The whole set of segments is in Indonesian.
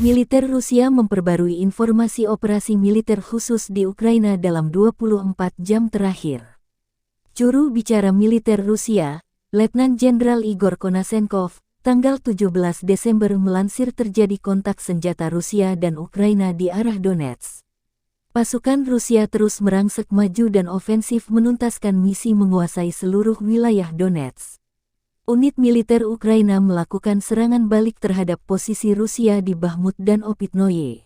Militer Rusia memperbarui informasi operasi militer khusus di Ukraina dalam 24 jam terakhir. Juru bicara militer Rusia, Letnan Jenderal Igor Konashenkov, tanggal 17 Desember melansir terjadi kontak senjata Rusia dan Ukraina di arah Donetsk. Pasukan Rusia terus merangsek maju dan ofensif menuntaskan misi menguasai seluruh wilayah Donetsk. Unit militer Ukraina melakukan serangan balik terhadap posisi Rusia di Bakhmut dan Opitnoye.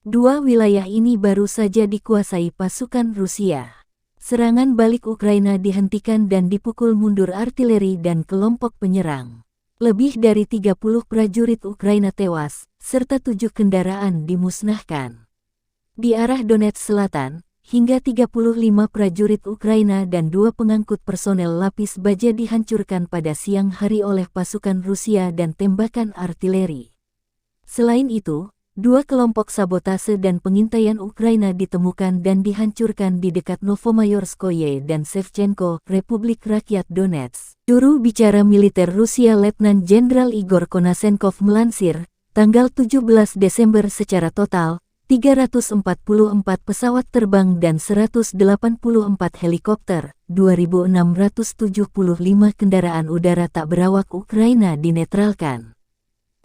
Dua wilayah ini baru saja dikuasai pasukan Rusia. Serangan balik Ukraina dihentikan dan dipukul mundur artileri dan kelompok penyerang. Lebih dari 30 prajurit Ukraina tewas, serta 7 kendaraan dimusnahkan. Di arah Donetsk Selatan, hingga 35 prajurit Ukraina dan 2 pengangkut personel lapis baja dihancurkan pada siang hari oleh pasukan Rusia dan tembakan artileri. Selain itu, 2 kelompok sabotase dan pengintaian Ukraina ditemukan dan dihancurkan di dekat Novomayorskoye dan Shevchenko, Republik Rakyat Donetsk. Juru bicara militer Rusia Letnan Jenderal Igor Konashenkov melansir, tanggal 17 Desember secara total, 344 pesawat terbang dan 184 helikopter, 2.675 kendaraan udara tak berawak Ukraina dinetralkan.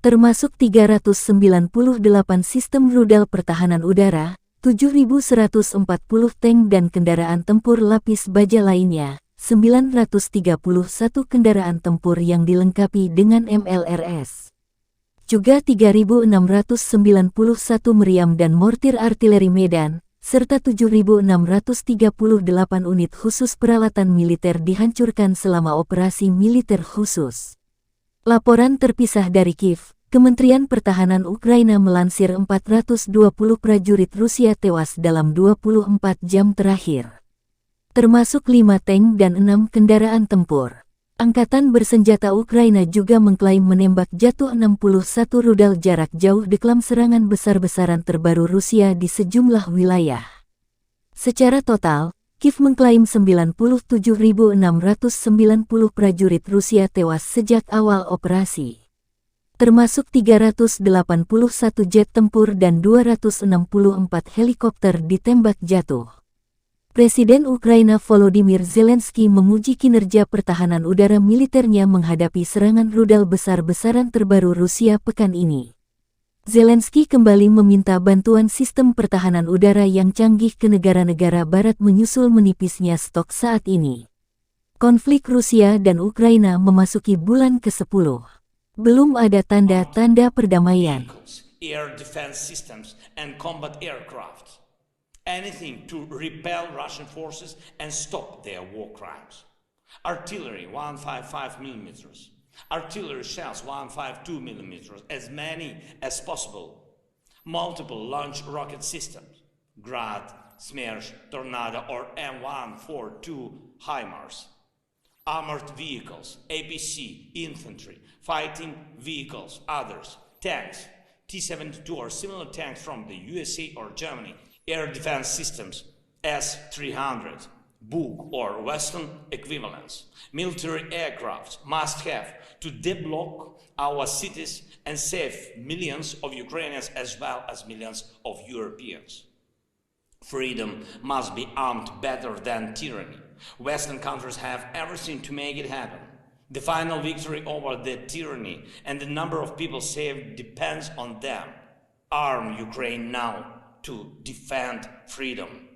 Termasuk 398 sistem rudal pertahanan udara, 7.140 tank dan kendaraan tempur lapis baja lainnya, 931 kendaraan tempur yang dilengkapi dengan MLRS. Juga 3.691 meriam dan mortir artileri Medan, serta 7.638 unit khusus peralatan militer dihancurkan selama operasi militer khusus. Laporan terpisah dari Kiev, Kementerian Pertahanan Ukraina melansir 420 prajurit Rusia tewas dalam 24 jam terakhir. Termasuk 5 tank dan 6 kendaraan tempur. Angkatan bersenjata Ukraina juga mengklaim menembak jatuh 61 rudal jarak jauh dalam serangan besar-besaran terbaru Rusia di sejumlah wilayah. Secara total, Kiev mengklaim 97.690 prajurit Rusia tewas sejak awal operasi. Termasuk 381 jet tempur dan 264 helikopter ditembak jatuh. Presiden Ukraina Volodymyr Zelensky memuji kinerja pertahanan udara militernya menghadapi serangan rudal besar-besaran terbaru Rusia pekan ini. Zelensky kembali meminta bantuan sistem pertahanan udara yang canggih ke negara-negara barat menyusul menipisnya stok saat ini. Konflik Rusia dan Ukraina memasuki bulan ke-10. Belum ada tanda-tanda perdamaian. Air defense systems and combat aircraft. Anything to repel Russian forces and stop their war crimes. Artillery 155 millimeters, artillery shells 152 millimeters, as many as possible. Multiple launch rocket systems, Grad, Smersh, Tornado or M142 HIMARS. Armored vehicles, APC, infantry, fighting vehicles, others, tanks, T-72 or similar tanks from the USA or Germany. Air defense systems, S-300, Buk or Western equivalents. Military aircraft must have to deblock our cities and save millions of Ukrainians as well as millions of Europeans. Freedom must be armed better than tyranny. Western countries have everything to make it happen. The final victory over the tyranny and the number of people saved depends on them. Arm Ukraine now to defend freedom.